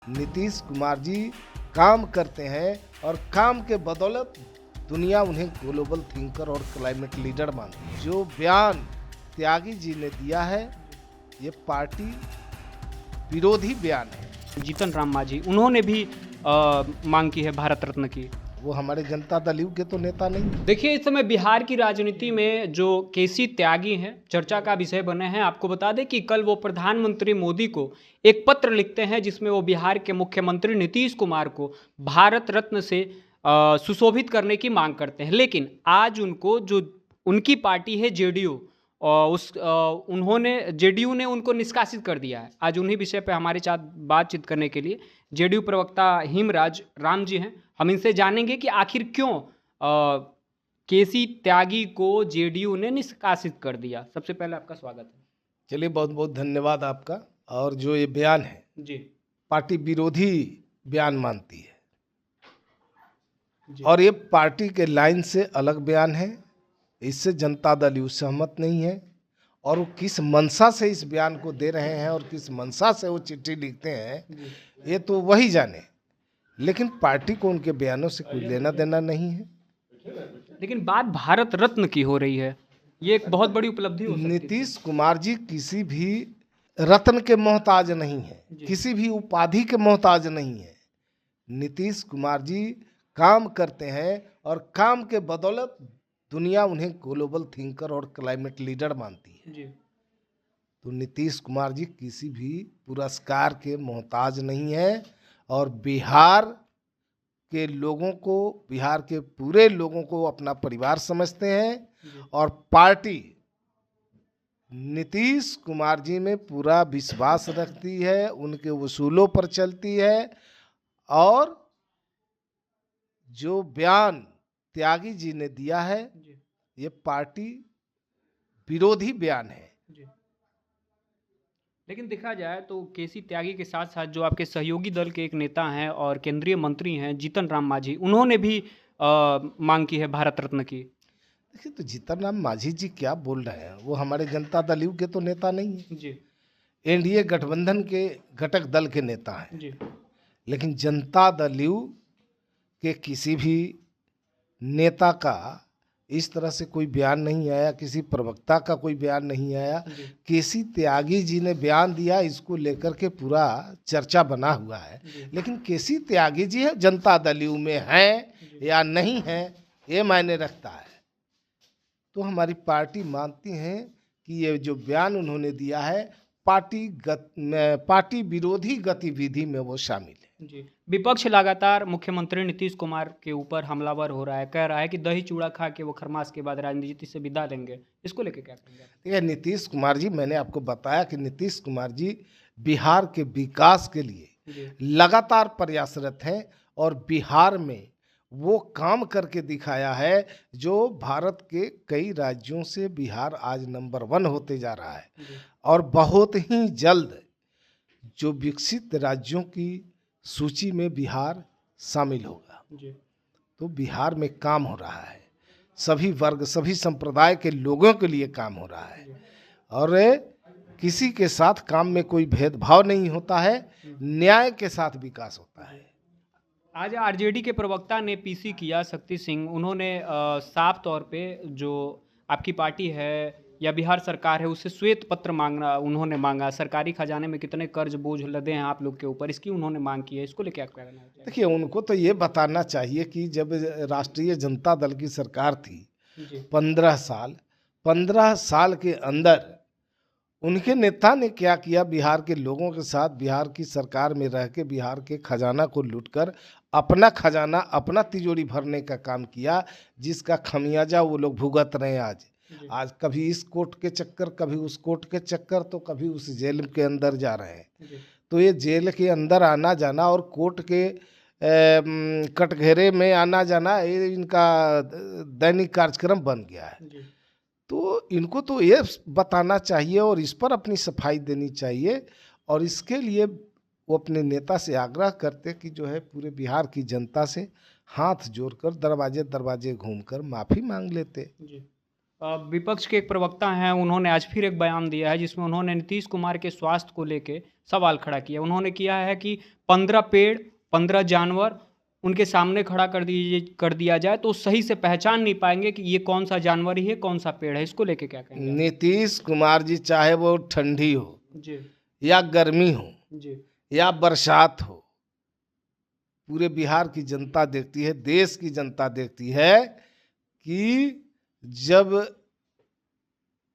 नीतीश कुमार जी काम करते हैं और काम के बदौलत दुनिया उन्हें ग्लोबल थिंकर और क्लाइमेट लीडर मानती है। जो बयान त्यागी जी ने दिया है ये पार्टी विरोधी बयान है। जीतन राम मांझी उन्होंने भी मांग की है भारत रत्न की। वो हमारे जनता दल यू के तो नेता नहीं। देखिए, इस समय बिहार की राजनीति में जो केसी त्यागी हैं चर्चा का विषय बने हैं। आपको बता दें कि कल वो प्रधानमंत्री मोदी को एक पत्र लिखते हैं जिसमें वो बिहार के मुख्यमंत्री नीतीश कुमार को भारत रत्न से सुशोभित करने की मांग करते हैं। लेकिन आज उनको जो उनकी पार्टी है जेडीयू, उन्होंने जेडीयू ने उनको निष्कासित कर दिया है। आज उन्हीं विषय पर हमारे साथ बातचीत करने के लिए जेडीयू प्रवक्ता हिमराज राम जी हैं। हम इनसे जानेंगे कि आखिर क्यों केसी त्यागी को जेडीयू ने निष्कासित कर दिया। सबसे पहले आपका स्वागत है। चलिए, बहुत बहुत धन्यवाद आपका। और जो ये बयान है जी पार्टी विरोधी बयान मानती है जी। और ये पार्टी के लाइन से अलग बयान है। इससे जनता दल यू सहमत नहीं है और वो किस मंशा से इस बयान को दे रहे हैं और किस मंशा से वो चिट्ठी लिखते हैं ये तो वही जाने, लेकिन पार्टी को उनके बयानों से कोई लेना देना नहीं है। लेकिन बात भारत रत्न की हो रही है, ये एक बहुत बड़ी उपलब्धि हो सकती है। नीतीश कुमार जी किसी भी रत्न के मोहताज नहीं है, किसी भी उपाधि के मोहताज नहीं है। नीतीश कुमार जी काम करते हैं और काम के बदौलत दुनिया उन्हें ग्लोबल थिंकर और क्लाइमेट लीडर मानती है। जी। तो नीतीश कुमार जी किसी भी पुरस्कार के मोहताज नहीं है और बिहार के लोगों को, बिहार के पूरे लोगों को अपना परिवार समझते हैं और पार्टी नीतीश कुमार जी में पूरा विश्वास रखती है, उनके उसूलों पर चलती है। और जो बयान त्यागी जी ने दिया है ये पार्टी विरोधी बयान है। लेकिन देखा जाए तो केसी त्यागी के साथ साथ जो आपके सहयोगी दल के एक नेता हैं और केंद्रीय मंत्री हैं जीतन राम मांझी, उन्होंने भी मांग की है भारत रत्न की। देखिए, तो जीतन राम मांझी जी क्या बोल रहे हैं, वो हमारे जनता दल यू के तो नेता नहीं है। जी एनडीए गठबंधन के घटक दल के नेता हैं। जी। लेकिन जनता दल यू के किसी भी नेता का इस तरह से कोई बयान नहीं आया, किसी प्रवक्ता का कोई बयान नहीं आया। केसी त्यागी जी ने बयान दिया, इसको लेकर के पूरा चर्चा बना हुआ है। लेकिन केसी त्यागी जी है जनता दल यू में हैं या नहीं हैं ये मायने रखता है। तो हमारी पार्टी मानती है कि ये जो बयान उन्होंने दिया है पार्टी विरोधी गतिविधि में वो शामिल है। जी। विपक्ष लगातार मुख्यमंत्री नीतीश कुमार के ऊपर हमलावर हो रहा है, कह रहा है कि दही चूड़ा खा के वो खरमास के बाद राजनीति से विदा लेंगे। इसको लेके क्या कहेंगे? देखिए, नीतीश कुमार जी, मैंने आपको बताया कि नीतीश कुमार जी बिहार के विकास के लिए लगातार प्रयासरत हैं और बिहार में वो काम करके दिखाया है जो भारत के कई राज्यों से बिहार आज नंबर 1 होते जा रहा है और बहुत ही जल्द जो विकसित राज्यों की सूची में बिहार शामिल होगा। तो बिहार में काम हो रहा है, सभी वर्ग सभी संप्रदाय के लोगों के लिए काम हो रहा है और किसी के साथ काम में कोई भेदभाव नहीं होता है, न्याय के साथ विकास होता है। आज आरजेडी के प्रवक्ता ने पीसी किया, शक्ति सिंह, उन्होंने साफ तौर पे जो आपकी पार्टी है या बिहार सरकार है उससे श्वेत पत्र मांगना उन्होंने मांगा। सरकारी खजाने में कितने कर्ज बोझ लदे हैं आप लोग के ऊपर, इसकी उन्होंने मांग की है। इसको लेकर क्या कहना है? देखिए, उनको तो ये बताना चाहिए कि जब राष्ट्रीय जनता दल की सरकार थी 15 साल के अंदर उनके नेता ने क्या किया बिहार के लोगों के साथ, बिहार की सरकार में रह के बिहार के खजाना को लूटकर अपना खजाना, अपना तिजोरी भरने का काम किया, जिसका खमियाजा वो लोग भुगत रहे हैं। आज कभी इस कोर्ट के चक्कर, कभी उस कोर्ट के चक्कर, तो कभी उस जेल के अंदर जा रहे हैं। तो ये जेल के अंदर आना जाना और कोर्ट के कटघरे में आना जाना ये इनका दैनिक कार्यक्रम बन गया है। तो इनको तो ये बताना चाहिए और इस पर अपनी सफाई देनी चाहिए और इसके लिए वो अपने नेता से आग्रह करते कि जो है पूरे बिहार की जनता से हाथ जोड़कर दरवाजे दरवाजे घूमकर माफ़ी मांग लेते। विपक्ष के एक प्रवक्ता हैं, उन्होंने आज फिर एक बयान दिया है जिसमें उन्होंने नीतीश कुमार के स्वास्थ्य को लेके सवाल खड़ा किया। उन्होंने किया है कि 15 पेड़ 15 जानवर उनके सामने खड़ा कर दिया जाए तो सही से पहचान नहीं पाएंगे कि ये कौन सा जानवर ही है, कौन सा पेड़ है। इसको लेके क्या कहेंगे? नीतीश कुमार जी चाहे वो ठंडी हो जी या गर्मी हो जी या बरसात हो, पूरे बिहार की जनता देखती है, देश की जनता देखती है कि जब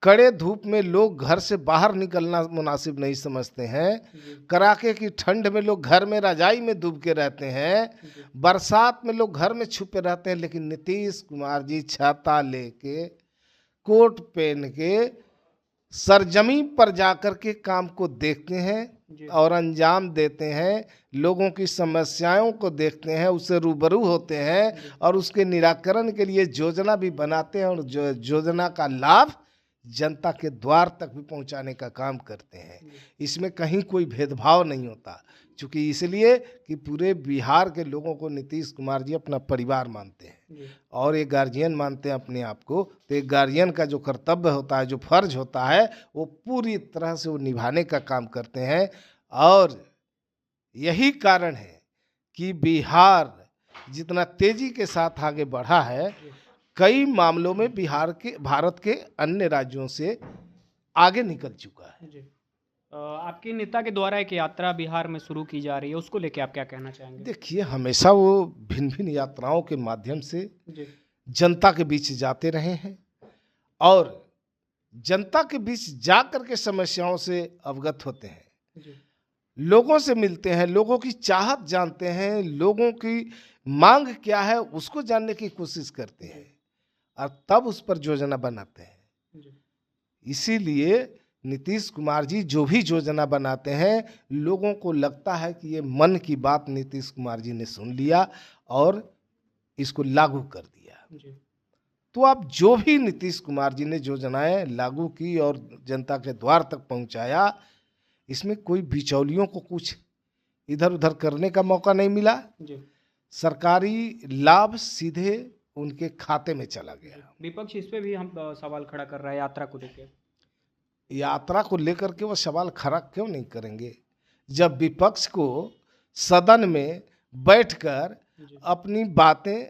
कड़े धूप में लोग घर से बाहर निकलना मुनासिब नहीं समझते हैं, कड़ाके की ठंड में लोग घर में रजाई में डूब के रहते हैं, बरसात में लोग घर में छुपे रहते हैं, लेकिन नीतीश कुमार जी छाता लेके कोट पहन के सरजमी पर जाकर के काम को देखते हैं और अंजाम देते हैं, लोगों की समस्याओं को देखते हैं, उससे रूबरू होते हैं और उसके निराकरण के लिए योजना भी बनाते हैं और योजना का लाभ जनता के द्वार तक भी पहुंचाने का काम करते हैं। इसमें कहीं कोई भेदभाव नहीं होता, क्योंकि इसलिए कि पूरे बिहार के लोगों को नीतीश कुमार जी अपना परिवार मानते हैं और एक गार्जियन मानते हैं अपने आप को। तो एक गार्जियन का जो कर्तव्य होता है, जो फर्ज होता है, वो पूरी तरह से वो निभाने का काम करते हैं। और यही कारण है कि बिहार जितना तेजी के साथ आगे बढ़ा है, कई मामलों में बिहार के भारत के अन्य राज्यों से आगे निकल चुका है। आपके नेता के द्वारा एक यात्रा बिहार में शुरू की जा रही है, उसको लेके आप क्या कहना चाहेंगे? देखिए, हमेशा वो भिन्न भिन्न यात्राओं के माध्यम से जनता के बीच जाते रहे हैं और जनता के बीच जा करके समस्याओं से अवगत होते हैं, लोगों से मिलते हैं, लोगों की चाहत जानते हैं, लोगों की मांग क्या है उसको जानने की कोशिश करते हैं और तब उस पर योजना बनाते हैं। इसीलिए नीतीश कुमार जी जो भी योजना बनाते हैं, लोगों को लगता है कि ये मन की बात नीतीश कुमार जी ने सुन लिया और इसको लागू कर दिया। तो अब जो भी नीतीश कुमार जी ने योजनाएं लागू की और जनता के द्वार तक पहुंचाया, इसमें कोई बिचौलियों को कुछ इधर उधर करने का मौका नहीं मिला। सरकारी लाभ सीधे उनके खाते में चला गया। विपक्ष इस पे भी हम सवाल खड़ा कर रहा है यात्रा को लेकर। यात्रा को लेकर के वो सवाल खड़ा क्यों नहीं करेंगे, जब विपक्ष को सदन में बैठकर अपनी बातें,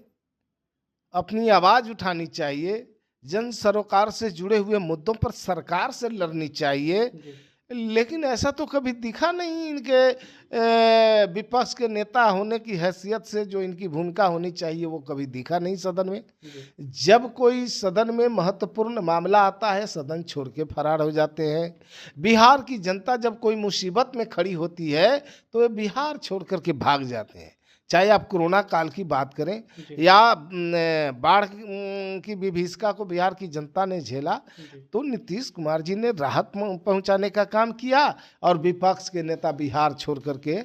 अपनी आवाज उठानी चाहिए, जन सरोकार से जुड़े हुए मुद्दों पर सरकार से लड़नी चाहिए। लेकिन ऐसा तो कभी दिखा नहीं इनके विपक्ष के नेता होने की हैसियत से जो इनकी भूमिका होनी चाहिए वो कभी दिखा नहीं सदन में। जब कोई सदन में महत्वपूर्ण मामला आता है, सदन छोड़ के फरार हो जाते हैं। बिहार की जनता जब कोई मुसीबत में खड़ी होती है तो वे बिहार छोड़ करके भाग जाते हैं। चाहे आप कोरोना काल की बात करें या बाढ़ की विभीषिका को बिहार की जनता ने झेला, तो नीतीश कुमार जी ने राहत पहुंचाने का काम किया और विपक्ष के नेता बिहार छोड़ करके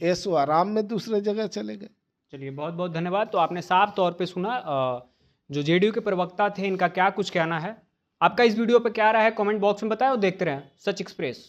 ऐसो आराम में दूसरे जगह चले गए। चलिए, बहुत बहुत धन्यवाद। तो आपने साफ तौर पे सुना जो जेडीयू के प्रवक्ता थे, इनका क्या कुछ कहना है। आपका इस वीडियो पे क्या राय है, कमेंट बॉक्स में बताएं और देखते रहें सच एक्सप्रेस।